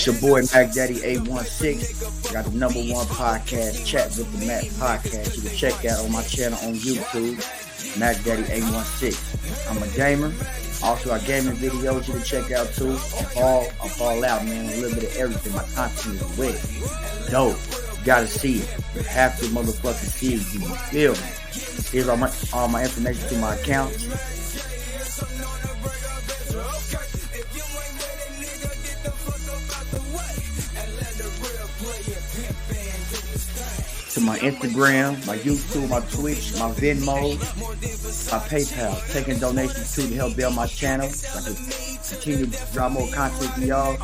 It's your boy Mac Daddy 816. Got the #1 podcast, Chat with the Mac podcast. You can check that on my channel on YouTube, Mac Daddy 816. I'm a gamer. Also, got gaming videos you can check out too. I fall out, man. A little bit of everything. My content is wet. Dope. You gotta see it. You have to motherfucking see it. You feel me? Here's all my information to my accounts. To my Instagram, my YouTube, my Twitch, my Venmo, my PayPal, taking donations too to help build my channel. So I can continue to draw more content to y'all,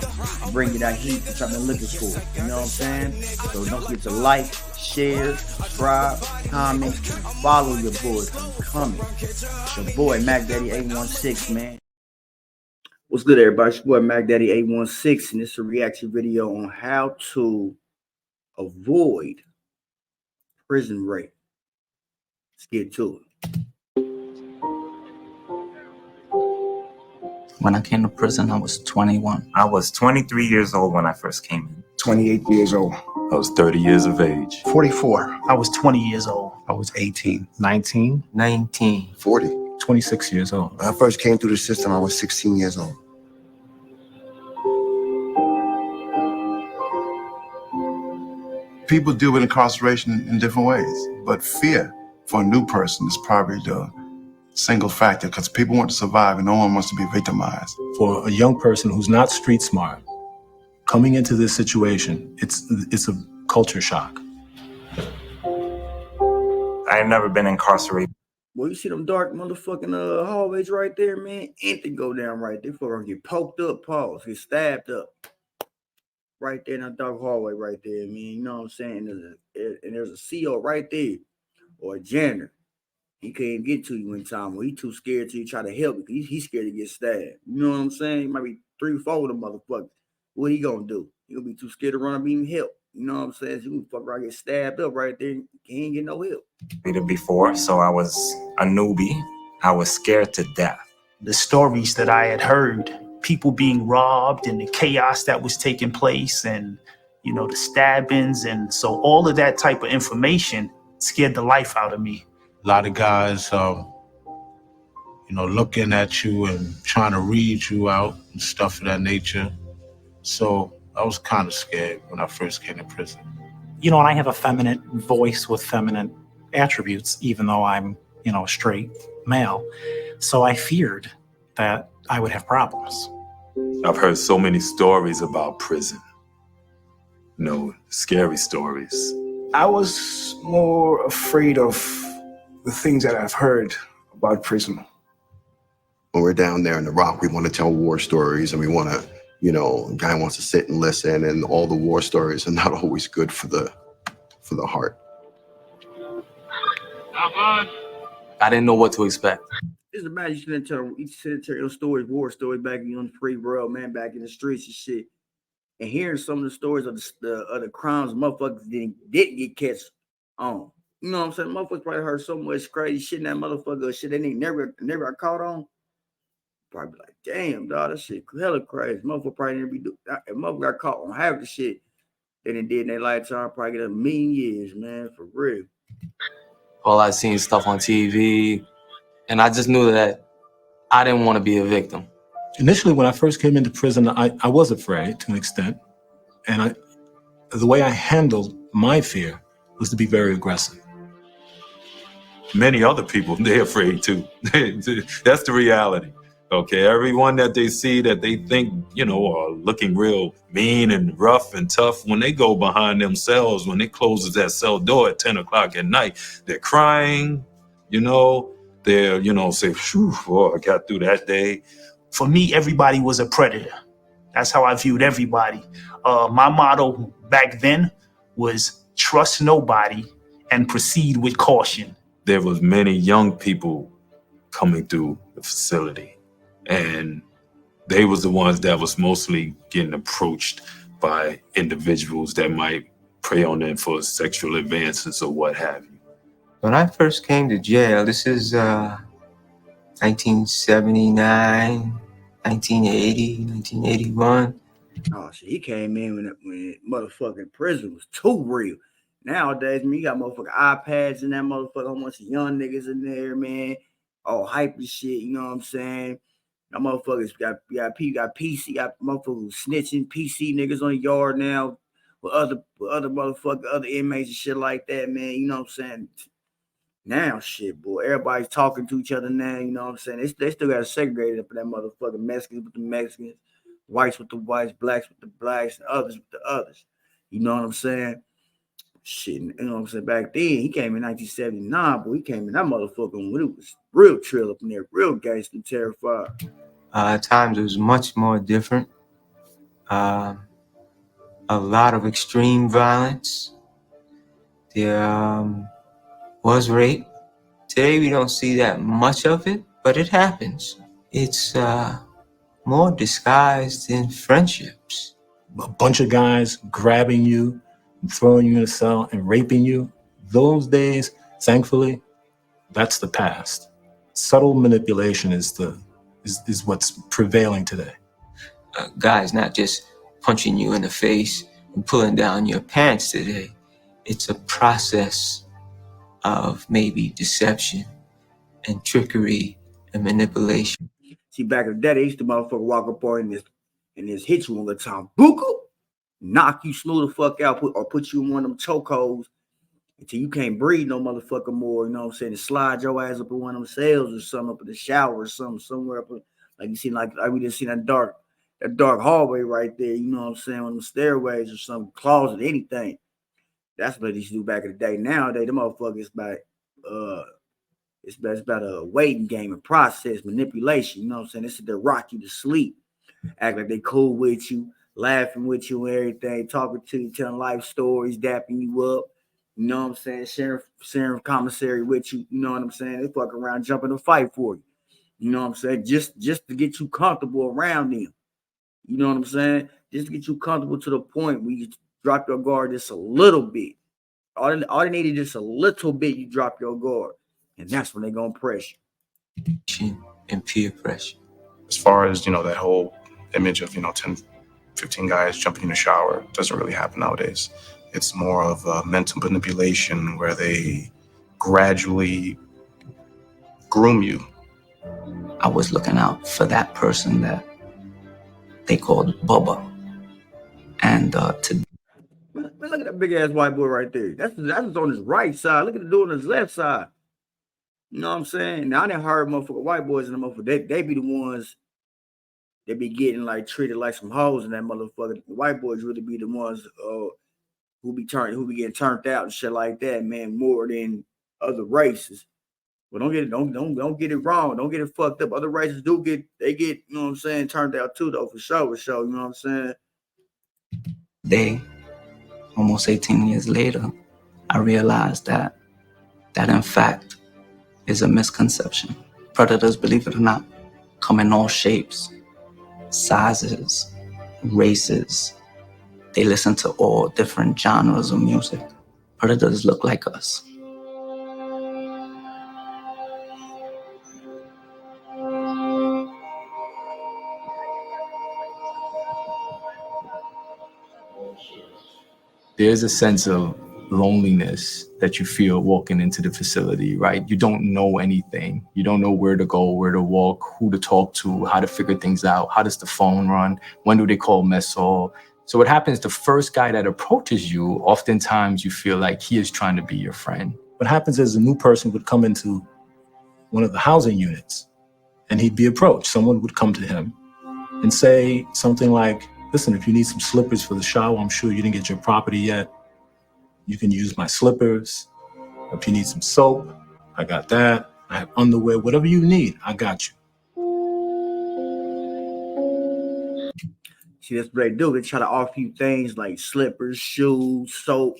bring you that heat which I've been looking for. You know what I'm saying? So don't forget to like, share, subscribe, comment, follow your boys. I'm coming. It's your boy Mac Daddy 816, man. What's good, everybody? It's your boy Mac Daddy 816, and this is a reaction video on how to avoid prison rape. Let's get to it. When I came to prison, I was 21. I was 23 years old when I first came in. 28 years old. I was 30 years of age. 44. I was 20 years old. I was 18. 19. 19. 40. 26 years old. When I first came through the system, I was 16 years old. People deal with incarceration in different ways, but fear for a new person is probably the single factor because people want to survive and no one wants to be victimized. For a young person who's not street smart, coming into this situation, it's a culture shock. I had never been incarcerated. Well, you see them dark motherfucking hallways right there, man? Anything go down right there. For get poked up, pause, get stabbed up. Right there in that dark hallway right there, man. You know what I'm saying? There's a CO right there, or a janitor. He can't get to you in time, or he too scared to try to help you. He's scared to get stabbed. You know what I'm saying? He might be 3 or 4 of them motherfuckers. What he gonna do? He gonna be too scared to run up and help. You know what I'm saying? So you can fuck around, get stabbed up right there. He ain't get no help. Before, so I was a newbie. I was scared to death. The stories that I had heard, people being robbed and the chaos that was taking place and, you know, the stabbings. And so all of that type of information scared the life out of me. A lot of guys, looking at you and trying to read you out and stuff of that nature. So I was kind of scared when I first came to prison. You know, and I have a feminine voice with feminine attributes, even though I'm, straight male. So I feared that I would have problems. I've heard so many stories about prison. Scary stories. I was more afraid of the things that I've heard about prison. When we're down there in the Rock, we want to tell war stories and we want to, a guy wants to sit and listen, and all the war stories are not always good for the heart. I didn't know what to expect. Just imagine you sitting tell your stories, war stories back in the free world, man, back in the streets and shit, and hearing some of the stories of the crimes motherfuckers didn't get catch on. You know what I'm saying? Motherfuckers probably heard so much crazy shit in that motherfucker shit they never got caught on. Probably like, damn, dog, that shit hella crazy. Motherfucker probably never be do. If motherfucker got caught on half the shit they did in their lifetime, probably get 1,000,000 years, man, for real. All I seen stuff on TV, and I just knew that I didn't want to be a victim. Initially, when I first came into prison, I was afraid to an extent. And the way I handled my fear was to be very aggressive. Many other people, they're afraid too. That's the reality. Okay, everyone that they see that they think, are looking real mean and rough and tough, when they go behind themselves, when it closes that cell door at 10 o'clock at night, they're crying, they're, say, phew, boy, I got through that day. For me, everybody was a predator. That's how I viewed everybody. My motto back then was trust nobody and proceed with caution. There was many young people coming through the facility, and they was the ones that was mostly getting approached by individuals that might prey on them for sexual advances or what have you. When I first came to jail, this is 1979, 1980, 1981. Oh shit, he came in when motherfucking prison was too real. Nowadays, man, you got motherfucking iPads in that motherfucker, a bunch of young niggas in there, man. All hype and shit, you know what I'm saying? That motherfuckers got PC, got motherfuckers snitching PC niggas on the yard now with other motherfucker, other inmates and shit like that, man. You know what I'm saying? Now shit, boy. Everybody's talking to each other now, you know what I'm saying? They still got segregated up in that motherfucker. Mexicans with the Mexicans, whites with the whites, blacks with the blacks, and others with the others. You know what I'm saying? Shit, you know what I'm saying? Back then, he came in 1979, but he came in that motherfucker when it was real trill up in there, real gangster, terrified. At times it was much more different. A lot of extreme violence. There was rape. Today we don't see that much of it, but it happens. It's more disguised in friendships. A bunch of guys grabbing you, and throwing you in a cell and raping you. Those days, thankfully, that's the past. Subtle manipulation is what's prevailing today. Guys not just punching you in the face and pulling down your pants today. It's a process of maybe deception and trickery and manipulation. See, back in the day, they used to motherfucker walk up on and just hit you one the time. Buku! Knock you slow the fuck out, or put you in one of them chokeholds until you can't breathe no motherfucker more, you know what I'm saying? And slide your ass up in one of them cells or something, up in the shower or something, somewhere up in, like you see, like we just seen that dark hallway right there, you know what I'm saying, on the stairways or some closet, anything. That's what they used to do back in the day. Nowadays, the motherfuckers it's about a waiting game and process, manipulation, you know what I'm saying? This is to rock you to sleep, act like they cool with you, laughing with you and everything, talking to you, telling life stories, dapping you up. You know what I'm saying? Sharing commissary with you. You know what I'm saying? They fuck around, jumping a fight for you. You know what I'm saying? Just to get you comfortable around them. You know what I'm saying? Just to get you comfortable to the point where you drop your guard just a little bit. All they need is just a little bit. You drop your guard, and that's when they're gonna press you. And peer pressure. As far as, that whole image of, 10, 15 guys jumping in the shower doesn't really happen nowadays. It's more of a mental manipulation where they gradually groom you. I was looking out for that person that they called Bubba. And Man, look at that big ass white boy right there. That's on his right side. Look at the dude on his left side. You know what I'm saying? Now I done heard motherfucker white boys and the motherfucker, they be the ones that be getting like treated like some hoes, and that motherfucker. The white boys really be the ones who be getting turned out and shit like that, man, more than other races. But don't get it wrong. Don't get it fucked up. Other races get, you know what I'm saying, turned out too though, for sure, you know what I'm saying? they, almost 18 years later, I realized that in fact is a misconception. Predators, believe it or not, come in all shapes, sizes, races. They listen to all different genres of music. Predators look like us. There's a sense of loneliness that you feel walking into the facility, right? You don't know anything. You don't know where to go, where to walk, who to talk to, how to figure things out. How does the phone run? When do they call mess hall? So what happens, the first guy that approaches you, oftentimes you feel like he is trying to be your friend. What happens is a new person would come into one of the housing units and he'd be approached. Someone would come to him and say something like, listen, if you need some slippers for the shower, I'm sure you didn't get your property yet. You can use my slippers. If you need some soap, I got that. I have underwear, whatever you need, I got you. See, that's what they do. They try to offer you things like slippers, shoes, soap,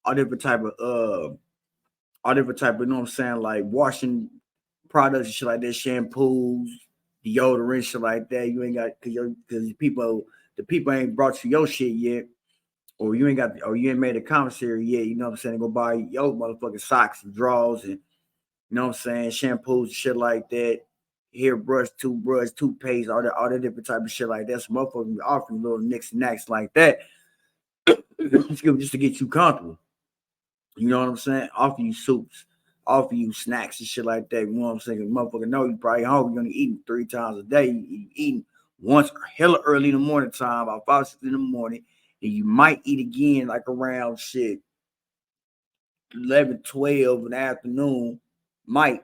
all different type of, you know what I'm saying, like washing products and shit like that, shampoos, deodorant, shit like that. You ain't got, because the people ain't brought you your shit yet, or you ain't made a commissary yet, you know what I'm saying, go buy your motherfucking socks and drawers and, you know what I'm saying, shampoos and shit like that. hairbrush, toothpaste, all that different type of shit like that. Some motherfuckers be offering little nicks and knacks like that just to get you comfortable. You know what I'm saying? Offer you soups, offer you snacks and shit like that. You know what I'm saying? Motherfucker know you probably hungry. You're gonna eat 3 times a day. You eating once hella early in the morning time, about 5, 6 in the morning, and you might eat again like around shit 11, 12 in the afternoon. Then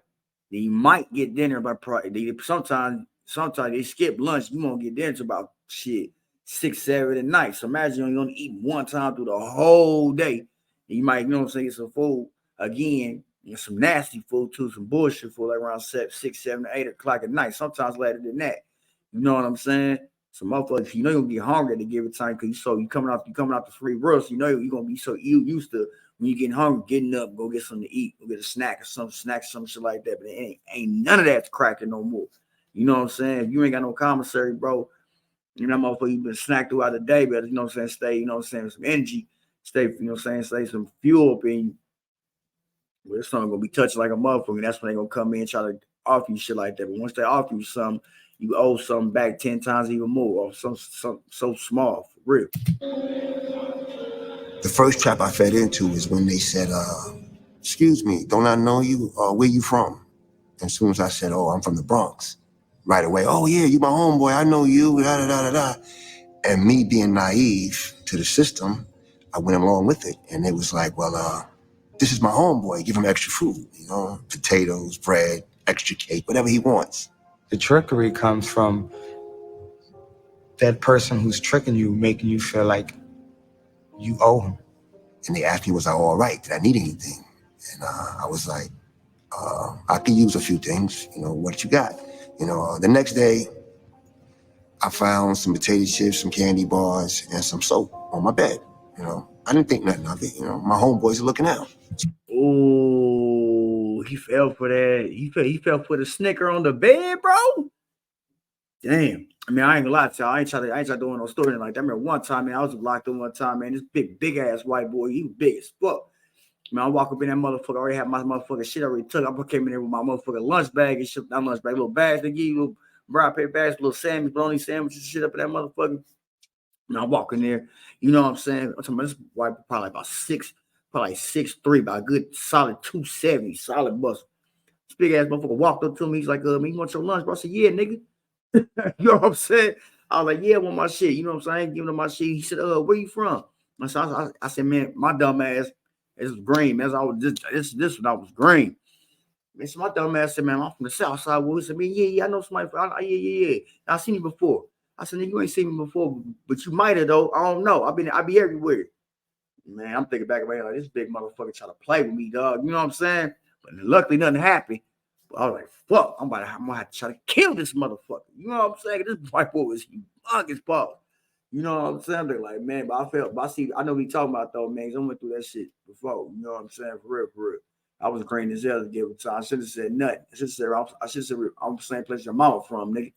you might get dinner by probably sometimes they skip lunch. You won't get dinner until about shit 6, 7 at night. So imagine you're gonna eat one time through the whole day. And you might, you know what I'm saying, get some food again, some nasty food too, some bullshit food like around 6, 7, 8 o'clock at night. Sometimes later than that. You know what I'm saying? Some motherfuckers, you know you're gonna get hungry at the given time because you coming out the free world, so you know you're gonna be so used to when you getting hungry, getting up, go get something to eat, go get a snack or some shit like that. But it ain't none of that's cracking no more. You know what I'm saying? If you ain't got no commissary, bro, you know, motherfucker, you've been snacked throughout the day, but you know what I'm saying, stay, you know what I'm saying, some energy, stay, you know what I'm saying, stay some fuel up in you. Well, this song gonna be touching like a motherfucker, and that's when they gonna come in and try to offer you shit like that. But once they offer you something, you owe something back 10 times even more, or some so small, for real. The first trap I fed into is when they said, excuse me, don't I know you? Where you from? And as soon as I said, oh, I'm from the Bronx, right away, oh yeah, you my homeboy, I know you, da da da da da. And me being naive to the system, I went along with it. And it was like, well, this is my homeboy, give him extra food, you know, potatoes, bread, extra cake, whatever he wants. The trickery comes from that person who's tricking you, making you feel like you owe him. And they asked me, was I all right? Did I need anything? And I was like, I could use a few things, you know, what you got? You know, the next day, I found some potato chips, some candy bars, and some soap on my bed. You know, I didn't think nothing of it. You know, my homeboys are looking out. Oh, he fell for that. He fell for the Snicker on the bed, bro. Damn. I mean, I ain't gonna lie to you. I ain't trying to doing no story like that. I remember one time, man, I was locked in one time, man. This big ass white boy, he was big as fuck. Man, I walk up in that motherfucker, I already had my motherfucking shit already took. I came in there with my motherfucking lunch bag and shit, not lunch bag, little bags they give you, little brown paper bags, little sandwich, bologna sandwiches and shit up in that motherfucker. And I walk in there, you know what I'm saying? I'm talking about this white probably about 6'3", about a good solid 270, solid muscle. This big ass motherfucker walked up to me, he's like, man, you want your lunch, bro? I said, yeah, nigga. You know what I'm saying? I was like, yeah, I want my shit. You know what I'm saying? I ain't giving him my shit. He said, where you from? I said, man, my dumb ass is green. Man, I was this when I was green. Man, so my dumb ass said, man, I'm from the south side. Well, he said, man, yeah, I know somebody. Yeah. I seen you before. I said, nigga, you ain't seen me before, but you might have though. I don't know. I be everywhere. Man, I'm thinking back of my head like this big motherfucker trying to play with me, dog. You know what I'm saying? But luckily nothing happened. I was like, fuck, I'm gonna have to try to kill this motherfucker. You know what I'm saying? This white boy was humongous, Paul. You know what I'm saying? They're like, man, but I know what he talking about though, man. I went through that shit before. You know what I'm saying? For real. I was green as hell to give it time. I should have said nothing. I should have said I'm the same place your mama from, nigga.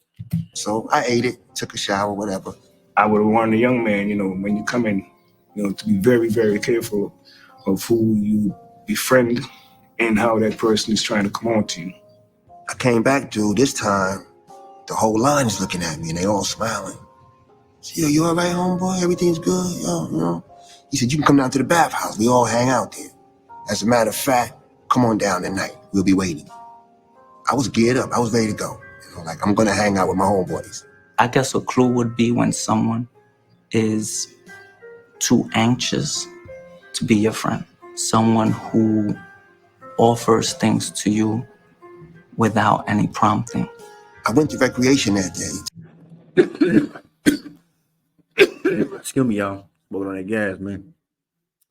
So I ate it, took a shower, whatever. I would have warned the young man, you know, when you come in, you know, to be very, very careful of who you befriend and how that person is trying to come on to you. I came back, dude, this time, the whole line is looking at me and they all smiling. So, yo, you all right, homeboy? Everything's good? Yo, you know? He said, you can come down to the bathhouse. We all hang out there. As a matter of fact, come on down tonight. We'll be waiting. I was geared up. I was ready to go. You know, like, I'm going to hang out with my homeboys. I guess a clue would be when someone is too anxious to be your friend. Someone who offers things to you without any prompting. I went to recreation that day. Excuse me, y'all. Smoking on that gas, man.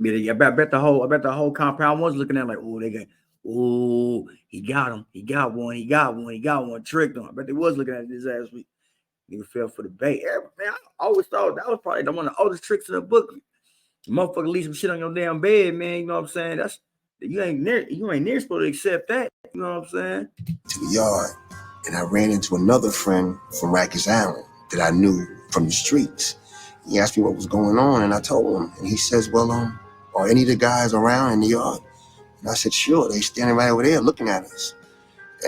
I bet the whole compound was looking at like, he got him. He got one. Tricked him. I bet they was looking at his ass. Nigga fell for the bait. Man, I always thought that was probably one of the oldest tricks in the book. The motherfucker leave some shit on your damn bed, man. You know what I'm saying? You ain't near supposed to accept that. You know what I'm saying? To the yard, and I ran into another friend from Rikers Island that I knew from the streets. He asked me what was going on, and I told him. And he says, well, are any of the guys around in the yard? And I said, sure. They standing right over there looking at us.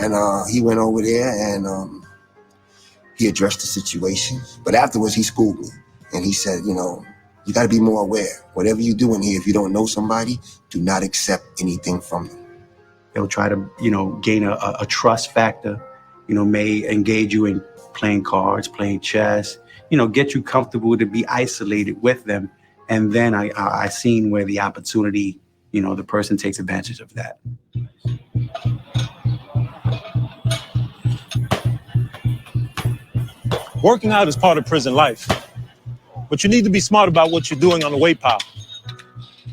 And he went over there and he addressed the situation. But afterwards, he schooled me. And he said, you know, you got to be more aware. Whatever you do in here, if you don't know somebody, do not accept anything from them. They'll try to, you know, gain a trust factor, you know, may engage you in playing cards, playing chess, you know, get you comfortable to be isolated with them. And then I seen where the opportunity, you know, the person takes advantage of that. Working out is part of prison life, but you need to be smart about what you're doing on the weight pile.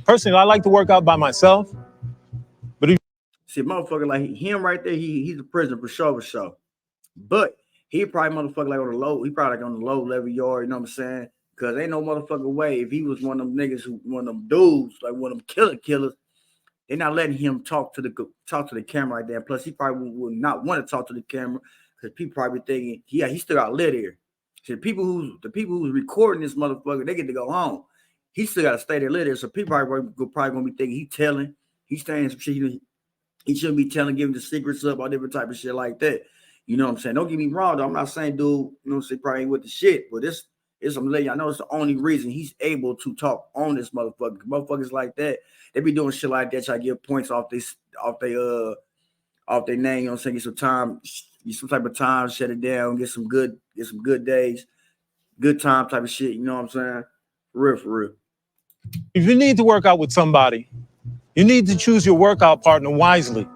Personally, I like to work out by myself, but if see, motherfucker, like him right there, he's a prisoner for sure. But he probably motherfucker like on the low, he probably like on the low level yard, you know what I'm saying? Because ain't no motherfucking way if he was one of them niggas one of them dudes, like one of them killers, they're not letting him talk to the camera like that. Plus, he probably would not want to talk to the camera because people probably thinking, yeah, he still got lit here. So the people who's recording this motherfucker, they get to go home. He still got to stay there lit here. So people probably gonna be thinking he telling, he's saying some shit he shouldn't be telling, giving the secrets up, all different type of shit like that. You know what I'm saying? Don't get me wrong, though. I'm not saying, dude, you know, say probably ain't with the shit, but this is I'm letting y'all know it's the only reason he's able to talk on this motherfucker. Motherfuckers like that, they be doing shit like that, try to get points off their name, you know what I'm saying? Get some type of time, shut it down, get some good days, good time type of shit, you know what I'm saying? For real. if you need to work out with somebody, you need to choose your workout partner wisely.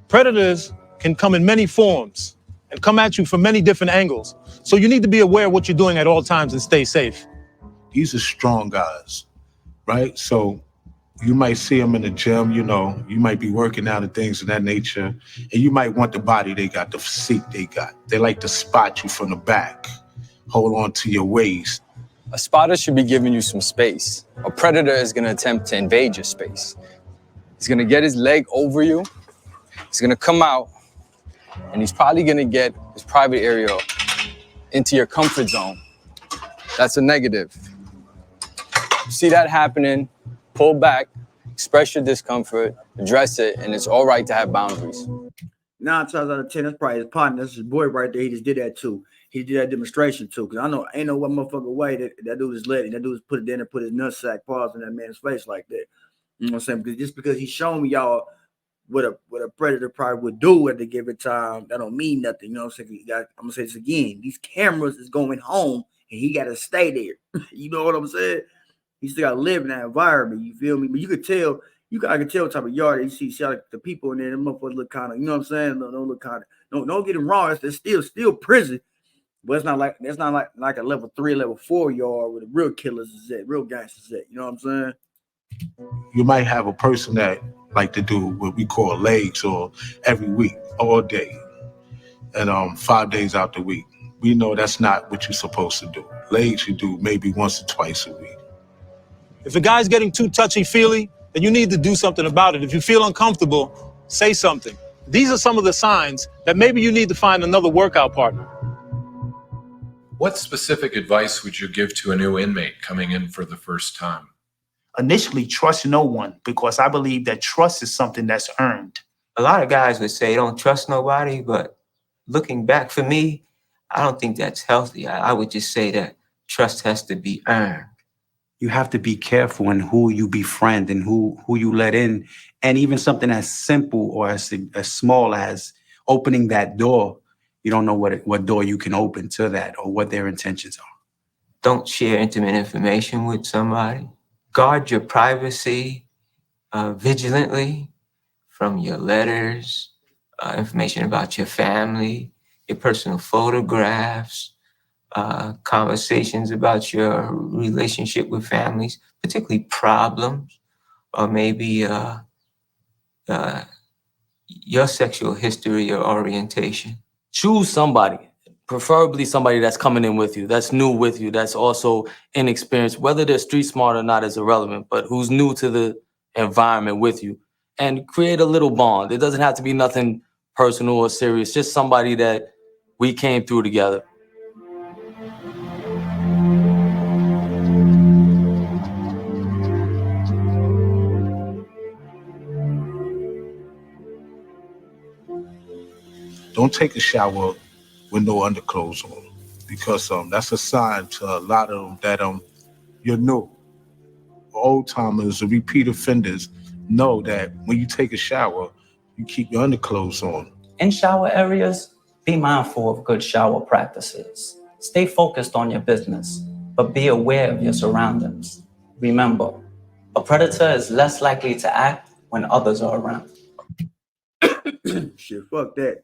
Predators can come in many forms and come at you from many different angles. So you need to be aware of what you're doing at all times and stay safe. These are strong guys, right? So you might see them in the gym, you know, you might be working out and things of that nature, and you might want the body they got, the physique they got. They like to spot you from the back, hold on to your waist. A spotter should be giving you some space. A predator is gonna attempt to invade your space. He's gonna get his leg over you, he's gonna come out, and he's probably gonna get his private area into your comfort zone. That's a negative. You see that happening, pull back, express your discomfort, address it, and it's all right to have boundaries. 9 times out of 10, that's probably his partner. That's his boy right there. He just did that too. He did that demonstration too. Because I know ain't no one motherfucker way that dude is letting. That dude is put it in and put his nutsack paws in that man's face like that. You know what I'm saying? Because just because he's showing me y'all what a predator probably would do at the given time, that don't mean nothing. You know what I'm saying? I'm gonna say this again. These cameras is going home and he gotta stay there. You know what I'm saying? He still gotta live in that environment. You feel me? But you could tell, I can tell what type of yard you see like the people in there, the motherfuckers look kind of, you know what I'm saying? Don't look kind of, don't get him wrong, it's still prison. But it's not like a level 3, level 4 yard where the real killers is at, real gangsters at. You know what I'm saying? You might have a person that like to do what we call legs or every week, all day, and 5 days out the week. We know that's not what you're supposed to do. Legs you do maybe once or twice a week. If a guy's getting too touchy-feely, then you need to do something about it. If you feel uncomfortable, say something. These are some of the signs that maybe you need to find another workout partner. What specific advice would you give to a new inmate coming in for the first time? Initially, trust no one, because I believe that trust is something that's earned. A lot of guys would say don't trust nobody, but looking back for me, I don't think that's healthy. I would just say that trust has to be earned. You have to be careful in who you befriend and who you let in. And even something as simple or as small as opening that door, you don't know what door you can open to that or what their intentions are. Don't share intimate information with somebody. Guard your privacy vigilantly from your letters, information about your family, your personal photographs, conversations about your relationship with families, particularly problems, or maybe your sexual history or orientation. Choose somebody, preferably somebody that's coming in with you, that's new with you, that's also inexperienced. Whether they're street smart or not is irrelevant, but who's new to the environment with you. And create a little bond. It doesn't have to be nothing personal or serious, just somebody that we came through together. don't take a shower with no underclothes on, because that's a sign to a lot of them that you're new. Old timers or repeat offenders know that when you take a shower, you keep your underclothes on. In shower areas, be mindful of good shower practices. Stay focused on your business, but be aware of your surroundings. Remember, a predator is less likely to act when others are around. Shit, fuck that.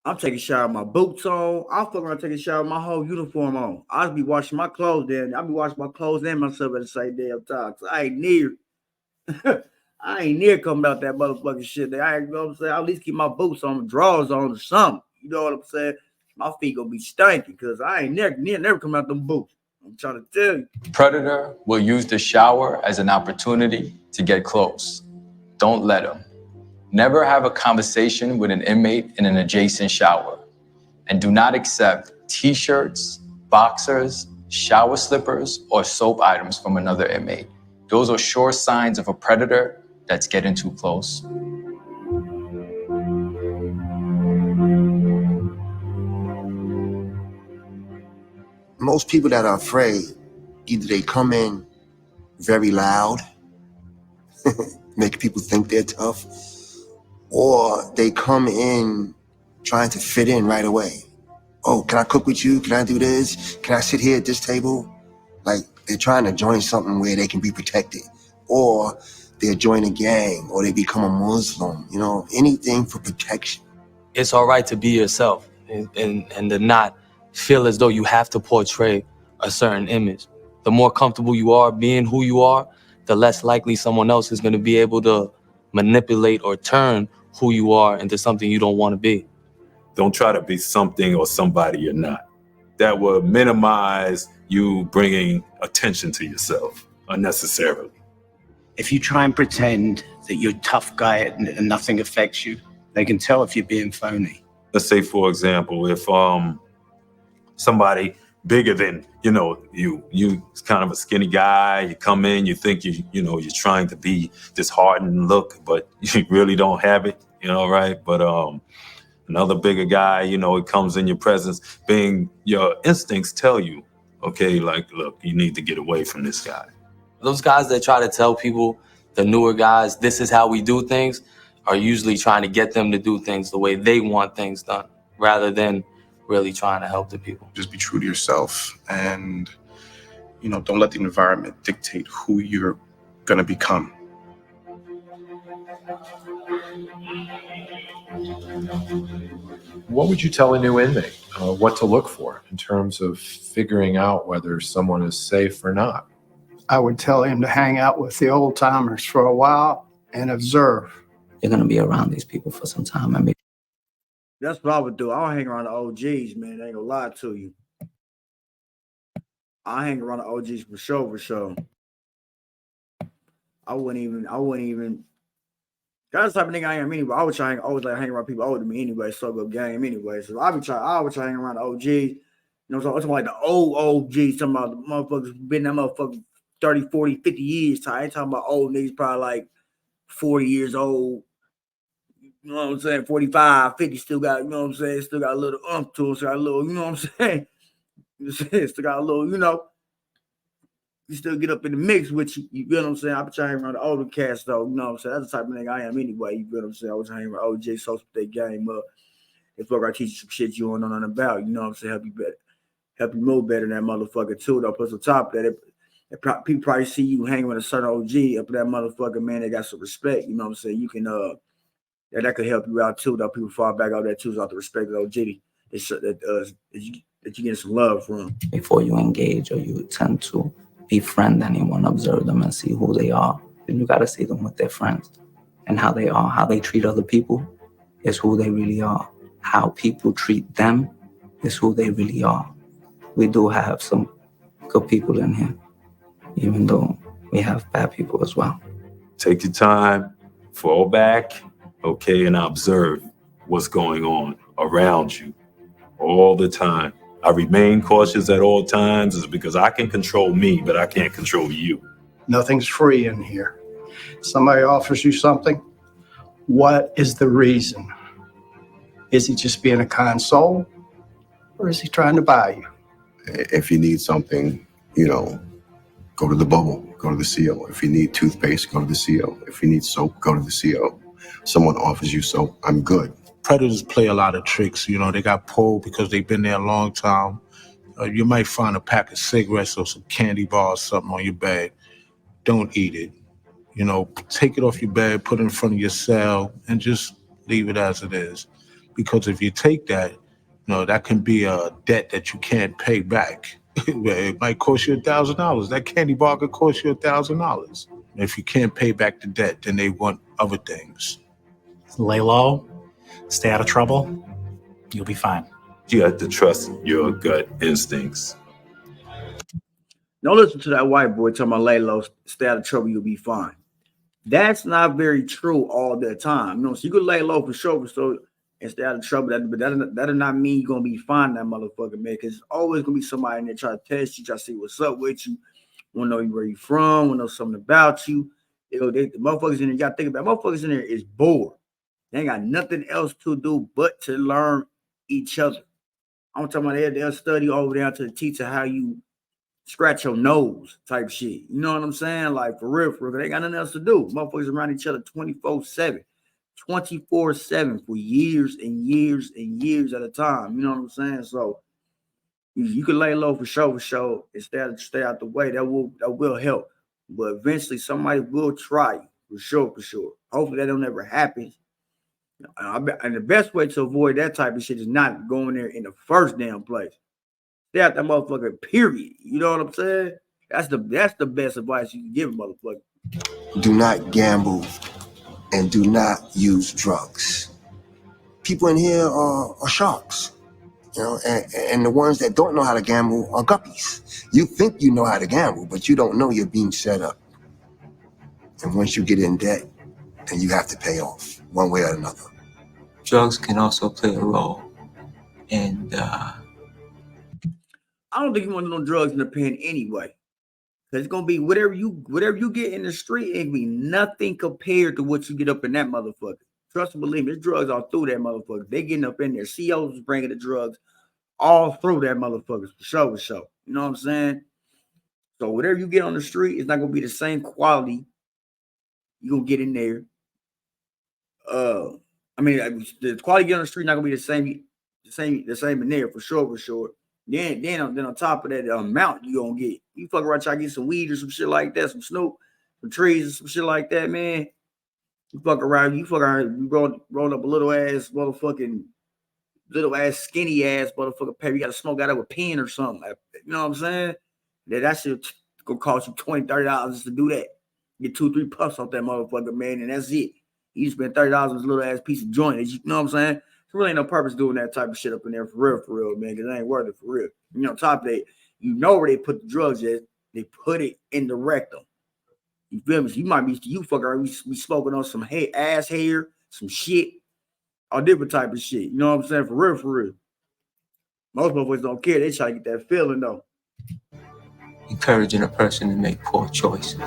I'm taking a shower with my boots on. I'm fucking around taking a shower with my whole uniform on. I'll be washing my clothes then. I'll be washing my clothes and myself at the same damn time. So I ain't near coming out that motherfucking shit. You know what I'm saying? I'll at least keep my boots on, drawers on or something. You know what I'm saying? My feet gonna be stinking because I ain't never come out them boots. I'm trying to tell you. Predator will use the shower as an opportunity to get close. Don't let him. Never have a conversation with an inmate in an adjacent shower. And do not accept t-shirts, boxers, shower slippers, or soap items from another inmate. Those are sure signs of a predator that's getting too close. Most people that are afraid, either they come in very loud, make people think they're tough, or they come in trying to fit in right away. Oh, can I cook with you? Can I do this? Can I sit here at this table? Like they're trying to join something where they can be protected, or they'll join a gang, or they become a Muslim, you know, anything for protection. It's all right to be yourself and to not feel as though you have to portray a certain image. The more comfortable you are being who you are, the less likely someone else is going to be able to manipulate or turn who you are into something you don't want to be. Don't try to be something or somebody you're not. That will minimize you bringing attention to yourself unnecessarily. If you try and pretend that you're a tough guy and nothing affects you, they can tell if you're being phony. Let's say, for example, if somebody bigger than you kind of a skinny guy, you come in, you think you're trying to be this hardened look, but you really don't have it, right? But another bigger guy, it comes in your presence, being your instincts tell you, okay, like, look, you need to get away from this guy. Those guys that try to tell people, the newer guys, this is how we do things, are usually trying to get them to do things the way they want things done, rather than really trying to help the people. Just be true to yourself, and don't let the environment dictate who you're gonna become. What would you tell a new inmate what to look for in terms of figuring out whether someone is safe or not? I would tell him to hang out with the old timers for a while and observe. You're going to be around these people for some time. That's what I would do. I don't hang around the OGs, man. I ain't gonna lie to you. I hang around the OGs for sure. I wouldn't even. That's the type of nigga I am anyway. I would always hang around people older than me anyway, so go game anyway. So I would try to hang around the OGs. So I'm talking like the old OGs, talking about the motherfuckers been that motherfucker 30, 40, 50 years. I ain't talking about old niggas probably like 40 years old. You know what I'm saying? 45, 50 still got, you know what I'm saying? Still got a little umph to it. Still got a little, you know what I'm saying? Still got a little, you still get up in the mix with you. You feel what I'm saying? I be trying around the older cast though. You know what I'm saying? That's the type of nigga I am anyway. You feel what I'm saying? I was hanging around OJ, so they game up. If I teach you some shit you don't know nothing about, you know what I'm saying? Help you move better than that motherfucker too. Though, plus on top of that, people probably see you hanging with a certain OG up that motherfucker, man. They got some respect. You know what I'm saying? You can that could help you out too. Though people fall back out there too, out the respect of OG that you get some love from. Before you engage or you tend to befriend anyone, observe them and see who they are. Then you got to see them with their friends and how they are. How they treat other people is who they really are. How people treat them is who they really are. We do have some good people in here, even though we have bad people as well. Take your time, fall back, okay, and observe what's going on around you all the time. I remain cautious at all times is because I can control me, but I can't control you. Nothing's free in here. Somebody offers you something. What is the reason? Is he just being a kind soul, or is he trying to buy you? If you need something, go to the bubble, go to the CO. If you need toothpaste, go to the CO. If you need soap, go to the CO. Someone offers you soap, I'm good. Predators play a lot of tricks. They got pulled because they've been there a long time. You might find a pack of cigarettes or some candy bars, something on your bed. Don't eat it. Take it off your bed, put it in front of your cell, and just leave it as it is. Because if you take that, that can be a debt that you can't pay back. It might cost you $1,000. That candy bar could cost you $1,000. If you can't pay back the debt, then they want other things. Lay low, stay out of trouble, you'll be fine. You have to trust your gut instincts. Don't listen to that white boy talking about lay low, stay out of trouble, you'll be fine. That's not very true all the time. So you could lay low for sure, and stay out of trouble. But that does not mean you're gonna be fine, that motherfucker, man. Because there's always gonna be somebody in there trying to test you, try to see what's up with you, wanna know where you from, wanna know something about you. The motherfuckers in there, you gotta think about it, motherfuckers in there is bored. They ain't got nothing else to do but to learn each other. I'm talking about they'll study over there to the teacher how you scratch your nose type shit. You know what I'm saying? Like for real. They ain't got nothing else to do. Motherfuckers around each other 24/7. 24/7 for years and years and years at a time. You know what I'm saying? So you can lay low for sure, and stay out the way. That will help. But eventually somebody will try you for sure. Hopefully that don't ever happen. And the best way to avoid that type of shit is not going there in the first damn place. Stay out that motherfucker, period. You know what I'm saying? That's the best advice you can give a motherfucker. Do not gamble and do not use drugs. People in here are sharks, and the ones that don't know how to gamble are guppies. You think you know how to gamble, but you don't know you're being set up. And once you get in debt, then you have to pay off one way or another. Drugs can also play a role. And I don't think you want no drugs in the pen anyway. Cause it's gonna be whatever you get in the street, it be nothing compared to what you get up in that motherfucker. Trust and believe me, there's drugs all through that motherfucker. They getting up in there. COs bringing the drugs all through that motherfucker for sure. You know what I'm saying? So whatever you get on the street, it's not gonna be the same quality you gonna get in there. The quality you get on the street not gonna be the same in there for sure. Then on top of that, the amount you gonna get, you fuck around try to get some weed or some shit like that, some Snoop, some trees or some shit like that, man. You fuck around, you roll up a little ass skinny ass motherfucker paper. You gotta smoke out of a pen or something. You know what I'm saying? That shit gonna cost you $20, $30 to do that. Get 2-3 puffs off that motherfucker, man, and that's it. You spend $30 on this little ass piece of joint. You know what I'm saying? There really ain't no purpose doing that type of shit up in there for real, man, because it ain't worth it for real. On top of that, where they put the drugs at, they put it in the rectum. You feel me? So you fucker, we smoking on some ass hair, some shit, all different type of shit. You know what I'm saying? For real. Most motherfuckers don't care. They try to get that feeling though. Encouraging a person to make poor choices.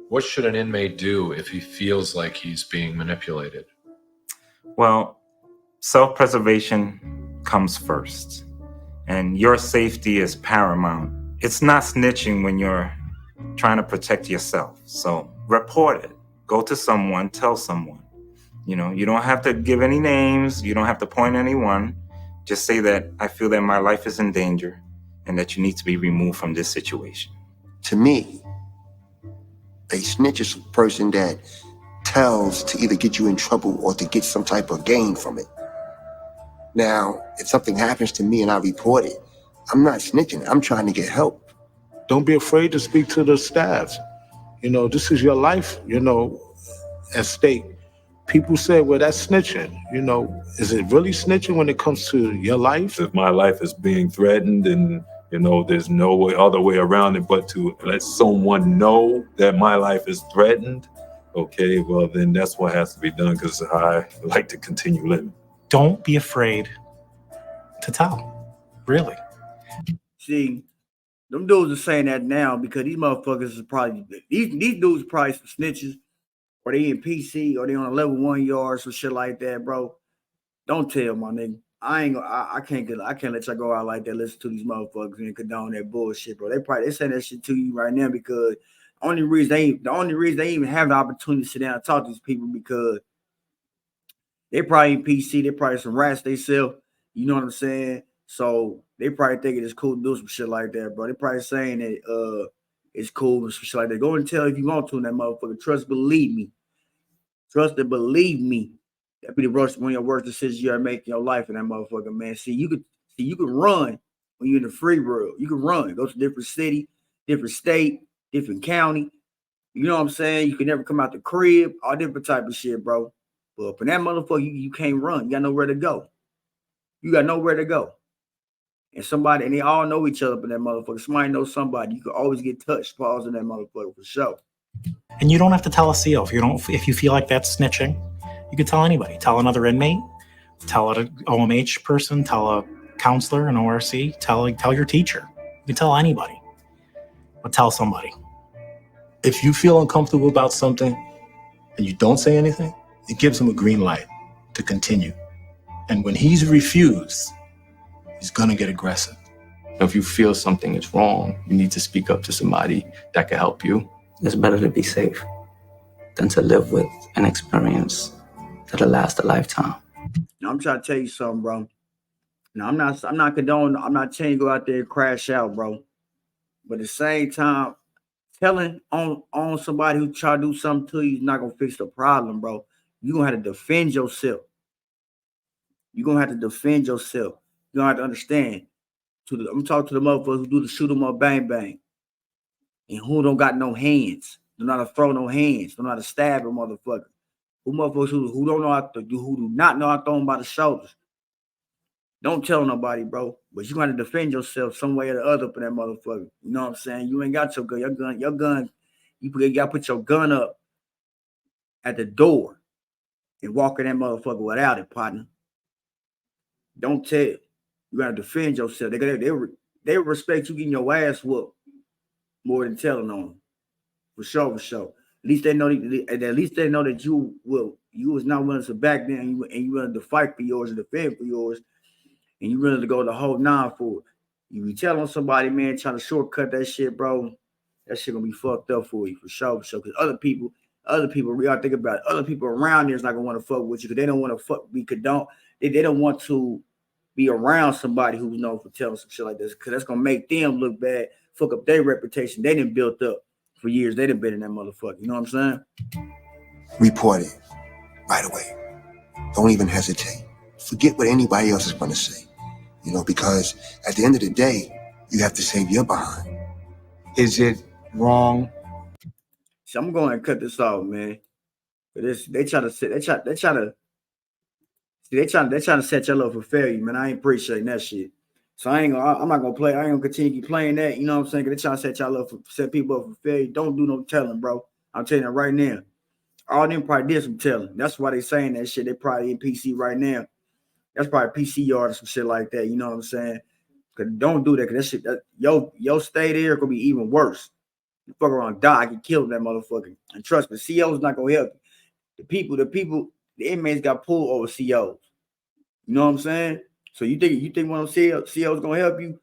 What should an inmate do if he feels like he's being manipulated? Well, self-preservation comes first, and your safety is paramount. It's not snitching when you're trying to protect yourself. So report it. Go to someone, tell someone. You don't have to give any names. You don't have to point anyone. Just say that I feel that my life is in danger and that you need to be removed from this situation. To me, a snitch is a person that tells to either get you in trouble or to get some type of gain from it. Now, if something happens to me and I report it, I'm not snitching. I'm trying to get help. Don't be afraid to speak to the staff. This is your life, at stake. People say, well, that's snitching. Is it really snitching when it comes to your life? If my life is being threatened and there's no other way around it but to let someone know that my life is threatened, okay, well, then that's what has to be done because I like to continue living. Don't be afraid to tell, really. See, them dudes are saying that now because these motherfuckers is probably these dudes probably some snitches, or they in PC, or they on a level 1 yard, some shit like that, bro. Don't tell my nigga. I can't let y'all go out like that. Listen to these motherfuckers and condone that bullshit, bro. They saying that shit to you right now because the only reason they even have the opportunity to sit down and talk to these people because they probably in PC, they probably some rats they sell. You know what I'm saying? So they probably think it's cool to do some shit like that, bro. They probably saying that it's cool and some shit like that. Go and tell if you want to in that motherfucker. Trust, believe me. Trust and believe me. That be the worst one of your worst decisions you ever make in your life in that motherfucker, man. You can run when you're in the free world. You can run, go to different city, different state, different county. You know what I'm saying? You can never come out the crib, all different type of shit, bro. But for that motherfucker, you can't run. You got nowhere to go. You got nowhere to go. And they all know each other in that motherfucker. Somebody knows somebody. You can always get touched, pause in that motherfucker for sure. And you don't have to tell a CO if you feel like that's snitching. You could tell anybody. Tell another inmate. Tell an OMH person. Tell a counselor, an ORC. Tell your teacher. You can tell anybody. But tell somebody. If you feel uncomfortable about something and you don't say anything, it gives him a green light to continue. And when he's refused, he's gonna get aggressive. If you feel something is wrong, you need to speak up to somebody that can help you. It's better to be safe than to live with an experience that'll last a lifetime. Now, I'm trying to tell you something, bro. Now, I'm not condoning, I'm not telling you to go out there and crash out, bro. But at the same time, telling on somebody who try to do something to you is not gonna fix the problem, bro. You're gonna have to defend yourself. You're gonna have to defend yourself. You're gonna have to understand. I'm talking to the motherfuckers who do the shoot 'em up bang bang. And who don't got no hands. Don't know how to throw no hands. Don't know how to stab a motherfucker. Who motherfuckers who don't know how to do, who do not know how to throw them by the shoulders. Don't tell nobody, bro. But you got to defend yourself some way or the other for that motherfucker. You know what I'm saying? You ain't got your gun. Your gun, you got to put your gun up at the door and walk in that motherfucker without it, partner. Don't tell. You got to defend yourself. They respect you getting your ass whooped more than telling on them. For sure, for sure. At least they know that you was not willing to back down and you willing to fight for yours and defend for yours, and you willing to go the whole 9 for it. You be telling somebody, man, trying to shortcut that shit, bro, that shit gonna be fucked up for you for sure, because other people, we gotta think about it. Other people around there is not gonna want to fuck with you because they don't want to they don't want to be around somebody who's known for telling some shit like this, because that's gonna make them look bad, fuck up their reputation they done built up for years. They done been in that motherfucker. You know what I'm saying? Report it right away. Don't even hesitate. Forget what anybody else is going to say. You know, because at the end of the day, you have to save your behind. Is it wrong? So I'm going to cut this off, man. But they trying to set y'all up for failure, man. I ain't appreciating that shit. So I'm not gonna play. I ain't gonna continue playing that. You know what I'm saying? Cause they trying to set people up for failure. Don't do no telling, bro. I'm telling you right now. All of them probably did some telling. That's why they saying that shit. They probably in PC right now. That's probably PC yard or some shit like that. You know what I'm saying? Cause don't do that. Cause that shit, your stay there could be even worse. You fuck around, die, I get killed in that motherfucker. And trust me, CO's not gonna help you. The inmates got pulled over COs. You know what I'm saying? So you think one of them COs gonna help you?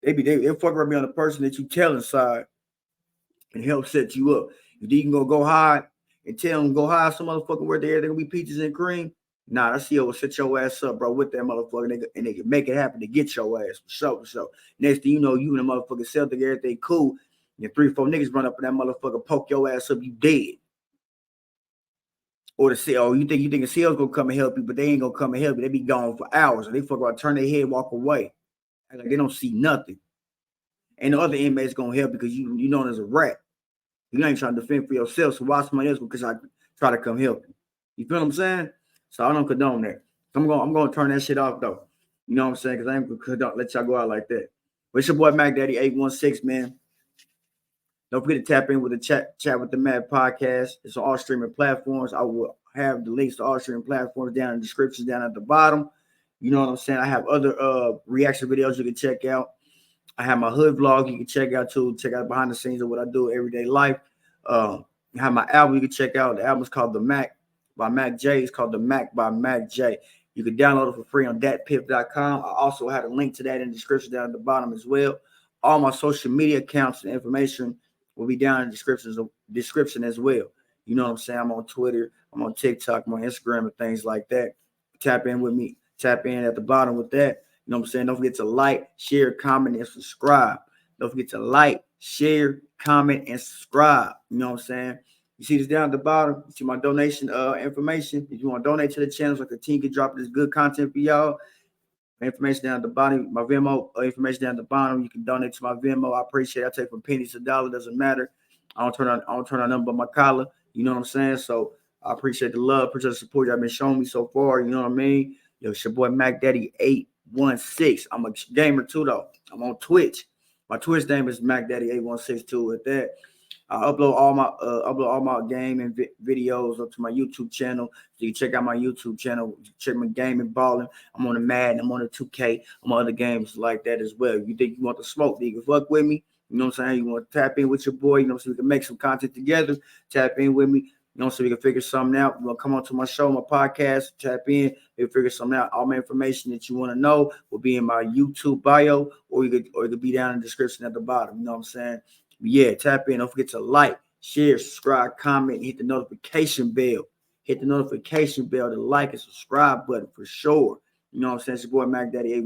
They'll fuck around be on the person that you tell inside and help set you up. If you can go hide and tell them go hide some motherfucker where they're gonna be peaches and cream. Nah, that CO will set your ass up, bro, with that motherfucker, and they can make it happen to get your ass for sure, for sure. Next thing you know, you and the motherfucker sell think everything cool, and 3-4 niggas run up in that motherfucker, poke your ass up, you dead. Or the CO, you think the CO's gonna come and help you, but they ain't gonna come and help you. They be gone for hours, and they fuck around, turn their head, walk away, like they don't see nothing. And the other inmates gonna help because you known as a rat. You ain't trying to defend for yourself, so why somebody else because I try to come help you? You feel what I'm saying? So I don't condone that. I'm gonna turn that shit off though. You know what I'm saying? Because I ain't gonna let y'all go out like that. But it's your boy Mac Daddy 816, man. Don't forget to tap in with the chat with the Mad podcast. It's on all streaming platforms. I will have the links to all streaming platforms down in the description down at the bottom. You know what I'm saying? I have other reaction videos you can check out. I have my hood vlog you can check out too. Check out behind the scenes of what I do everyday life. I have my album you can check out. The album's called The Mac by Mac J. It's called The Mac by Mac J. You can download it for free on datpiff.com. I also had a link to that in the description down at the bottom as well. All my social media accounts and information will be down in the description as well. You know what I'm saying? I'm on Twitter, I'm on TikTok, I'm on Instagram, and things like that. Tap in with me. Tap in at the bottom with that. You know what I'm saying? Don't forget to like, share, comment, and subscribe. Don't forget to like, share, comment, and subscribe. You know what I'm saying? You see this down at the bottom. You see my donation information. If you want to donate to the channel so I continue to drop this good content for y'all, information down at the bottom. My Venmo information down at the bottom. You can donate to my Venmo. I appreciate it. I take from pennies to dollar. Doesn't matter. I don't turn on nothing but my collar. You know what I'm saying? So I appreciate the love, appreciate the support y'all been showing me so far. You know what I mean? Yo, it's your boy Mac Daddy 816. I'm a gamer too though. I'm on Twitch. My Twitch name is Mac Daddy 816 too. With that, I upload all my game and videos up to my YouTube channel. So you can check out my YouTube channel. Check my game and balling. I'm on the Madden. I'm on the 2K. I'm on other games like that as well. You think you want the smoke? You can fuck with me. You know what I'm saying? You want to tap in with your boy. You know, so we can make some content together. Tap in with me. You know, so we can figure something out. You want to come on to my show, my podcast, tap in, and figure something out. All my information that you want to know will be in my YouTube bio, or it could be down in the description at the bottom. You know what I'm saying? But yeah, tap in. Don't forget to like, share, subscribe, comment, and hit the notification bell. Hit the notification bell, the like and subscribe button for sure. You know what I'm saying? It's your boy Mac Daddy 8.